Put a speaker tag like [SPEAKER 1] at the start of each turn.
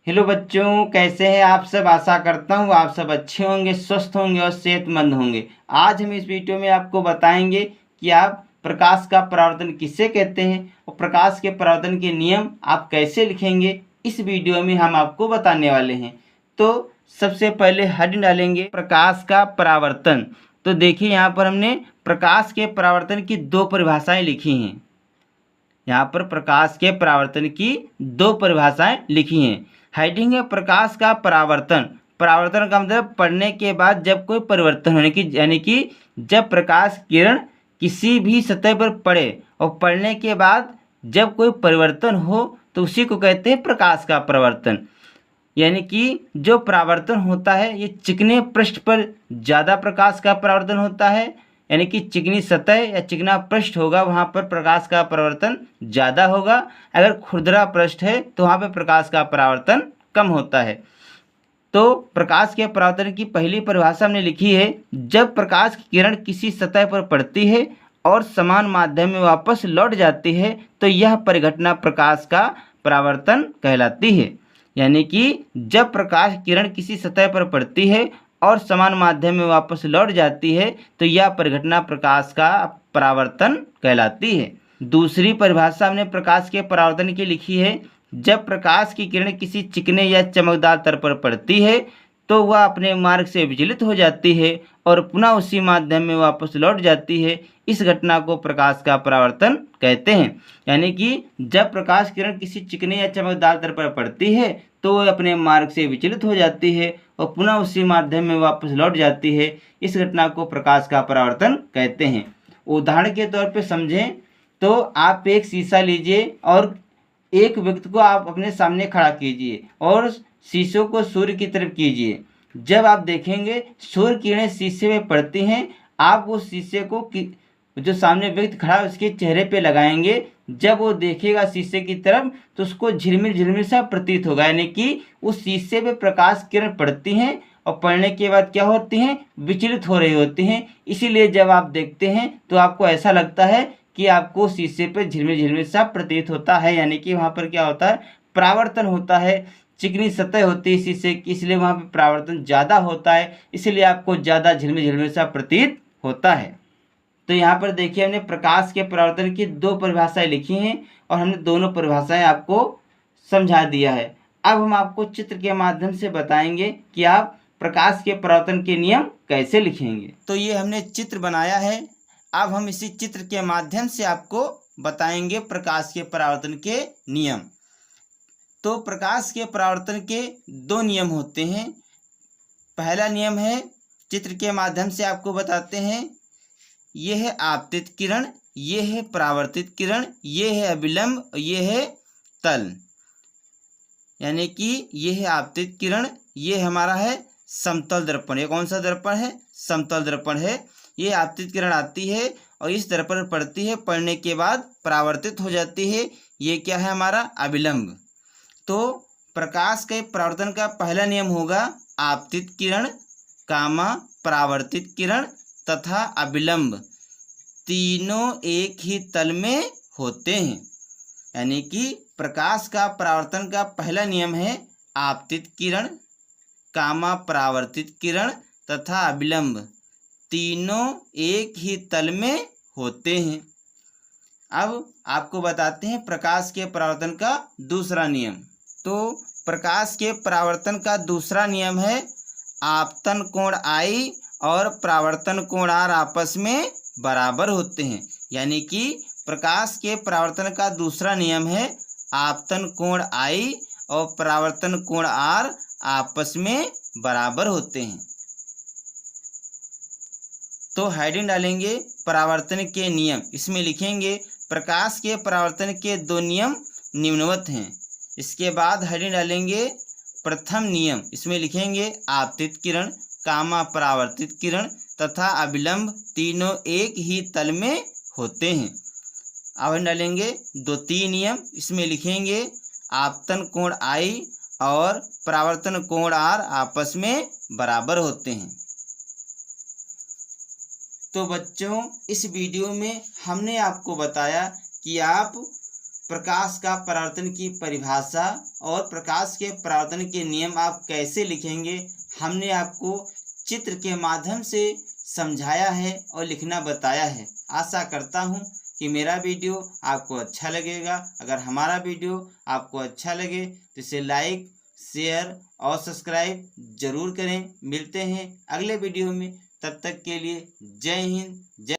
[SPEAKER 1] Hello बच्चों, कैसे हैं आप सब। आशा करता हूँ आप सब अच्छे होंगे, स्वस्थ होंगे और सेहतमंद होंगे। आज हम इस वीडियो में आपको बताएंगे कि आप प्रकाश का परावर्तन किसे कहते हैं और प्रकाश के परावर्तन के नियम आप कैसे लिखेंगे। इस वीडियो में हम आपको बताने वाले हैं। तो सबसे पहले हेडिंग डालेंगे प्रकाश का परावर्तन। तो देखिए यहाँ पर हमने प्रकाश के परावर्तन की दो परिभाषाएं लिखी हैं। यहाँ पर प्रकाश के परावर्तन की दो परिभाषाएं लिखी हैं। हेडिंग है प्रकाश का परावर्तन। परावर्तन का मतलब पढ़ने के बाद जब कोई परिवर्तन होने की, यानी कि जब प्रकाश किरण किसी भी सतह पर पड़े और पड़ने के बाद जब कोई परिवर्तन हो तो उसी को कहते हैं प्रकाश का परावर्तन। यानी कि जो परावर्तन होता है ये चिकने पृष्ठ पर ज़्यादा प्रकाश का परावर्तन होता है, यानी कि चिकनी सतह या चिकना पृष्ठ होगा वहाँ पर प्रकाश का परावर्तन ज़्यादा होगा। अगर खुरदरा पृष्ठ है तो वहाँ पर प्रकाश का परावर्तन कम होता है। तो प्रकाश के परावर्तन की पहली परिभाषा हमने लिखी है, जब प्रकाश की किरण किसी सतह पर पड़ती है और समान माध्यम में वापस लौट जाती है तो यह परिघटना प्रकाश का परावर्तन कहलाती है। यानी कि जब प्रकाश किरण किसी सतह पर पड़ती है और समान माध्यम में वापस लौट जाती है तो यह परिघटना प्रकाश का परावर्तन कहलाती है। दूसरी परिभाषा हमने प्रकाश के परावर्तन की लिखी है, जब प्रकाश की किरण किसी चिकने या चमकदार तल पर पड़ती है तो वह अपने मार्ग से विचलित हो जाती है और पुनः उसी माध्यम में वापस लौट जाती है। इस घटना को प्रकाश का परावर्तन कहते हैं। यानी कि जब प्रकाश किरण किसी चिकने या चमकदार तल पर पड़ती है तो वह अपने मार्ग से विचलित हो जाती है और पुनः उसी माध्यम में वापस लौट जाती है। इस घटना को प्रकाश का परावर्तन कहते हैं। उदाहरण के तौर पर समझें तो आप एक शीशा लीजिए और एक व्यक्ति को आप अपने सामने खड़ा कीजिए और शीशों को सूर्य की तरफ कीजिए। जब आप देखेंगे सूर्य किरणें शीशे में पड़ती हैं, आप उस शीशे को जो सामने व्यक्ति खड़ा है उसके चेहरे पे लगाएंगे। जब वो देखेगा शीशे की तरफ तो उसको झिलमिल झिलमिल सा प्रतीत होगा, यानी कि उस शीशे पे प्रकाश किरण पड़ती हैं और पड़ने के बाद क्या होती हैं, विचलित हो रही होती हैं। इसीलिए जब आप देखते हैं तो आपको ऐसा लगता है कि आपको शीशे पे झिलमिल झिलमिल सा प्रतीत होता है, यानी कि वहाँ पर क्या होता है, परावर्तन होता है। चिकनी सतह होती है शीशे की, इसलिए वहाँ पर परावर्तन ज़्यादा होता है, इसलिए आपको ज़्यादा झिलमिल झिलमिल सा प्रतीत होता है। तो यहाँ पर देखिए हमने प्रकाश के परावर्तन की दो परिभाषाएं लिखी हैं और हमने दोनों परिभाषाएं आपको समझा दिया है। अब हम आपको चित्र के माध्यम से बताएंगे कि आप प्रकाश के परावर्तन के नियम कैसे लिखेंगे। तो ये हमने चित्र बनाया है। अब हम इसी चित्र के माध्यम से आपको बताएंगे प्रकाश के परावर्तन के नियम। तो प्रकाश के परावर्तन के दो नियम होते हैं। पहला नियम है, चित्र के माध्यम से आपको बताते हैं, ये है आपतित किरण, ये है परावर्तित किरण, ये है अभिलंब, ये है तल। यानी कि ये है आपतित किरण, ये हमारा है समतल दर्पण। ये कौन सा दर्पण है, समतल दर्पण है। ये आपतित किरण आती है और इस दर्पण पर पड़ती है, पड़ने के बाद परावर्तित हो जाती है। ये क्या है, हमारा अभिलंब। तो प्रकाश के परावर्तन का पहला नियम होगा आपतित किरण, कामा परावर्तित किरण तथा अभिलंब तीनों एक ही तल में होते हैं। यानी कि प्रकाश का परावर्तन का पहला नियम है आपतित किरण, कामा परावर्तित किरण तथा अभिलंब तीनों एक ही तल में होते हैं। अब आपको बताते हैं प्रकाश के परावर्तन का दूसरा नियम। तो प्रकाश के परावर्तन का दूसरा नियम है आपतन कोण I और परावर्तन कोण R आपस में बराबर होते हैं। यानी कि प्रकाश के परावर्तन का दूसरा नियम है आपतन कोण I और परावर्तन कोण R आपस में बराबर होते हैं। तो हेडिंग डालेंगे परावर्तन के नियम, इसमें लिखेंगे प्रकाश के परावर्तन के दो नियम निम्नवत हैं। इसके बाद हेडिंग डालेंगे प्रथम नियम, इसमें लिखेंगे आपतित किरण, कामा परावर्तित किरण तथा अभिलंब तीनों एक ही तल में होते हैं। अब हम डालेंगे द्वितीय नियम, इसमें लिखेंगे आपतन कोण I और परावर्तन कोण R आपस में बराबर होते हैं। तो बच्चों, इस वीडियो में हमने आपको बताया कि आप प्रकाश का परावर्तन की परिभाषा और प्रकाश के परावर्तन के नियम आप कैसे लिखेंगे, हमने आपको चित्र के माध्यम से समझाया है और लिखना बताया है। आशा करता हूँ कि मेरा वीडियो आपको अच्छा लगेगा। अगर हमारा वीडियो आपको अच्छा लगे तो इसे लाइक, शेयर और सब्सक्राइब जरूर करें। मिलते हैं अगले वीडियो में, तब तक के लिए जय हिंद, जय